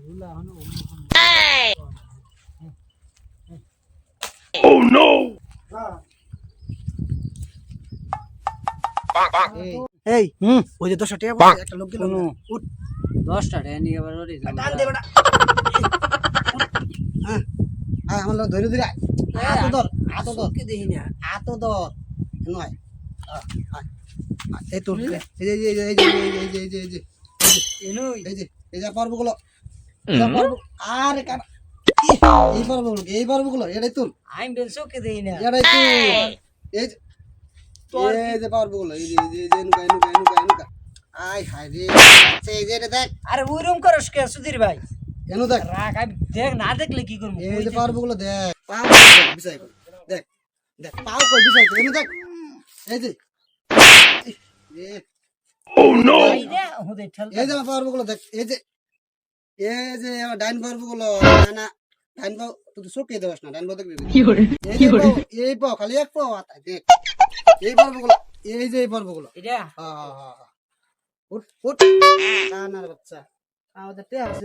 Oh no! এই ওই যে 10 টাকা বলছে একটা লোক গেল কোনো উঠ 10টা টাকা নিয়ে আবার ওরে টান দে বেটা হ্যাঁ হ্যাঁ আমার লোক ধরে ধরে আতো ধর কি দেখি না আতো ধর নয় এই তোর এই যে এই যে এই যে এই যে এই যে এনুই এই যে এই যে পারবো আরে কাট এই পারবো এটাই তোর আইম বেলছো কি দেখি না এটাই তোর এই যে এই যে পারবো এই যে এই যে এনুকা আয় হায় রে এই যে এটা দেখ আরে ওইরকম করস কে সুধীর ভাই এনু দেখ রাগ আমি দেখ না দেখলে কি করব এই যে পারবো দেখ পাও বিছাই দেখ দেখ পাও কই বিছাই এনু দেখ এই যে Oh no! হুদে ঠেল এই যে পারবো দেখ এই যে আমার ডাইন পারবো না ডাইন পাও তুই তো চোখে দেওয়াস না ডাইন পাও দেখবি এই পাও খালি এক পাও দেখ এই পারবো এই যে এই পারবো এটা হ্যাঁ উঠ না বাচ্চা আমাদের তে আছে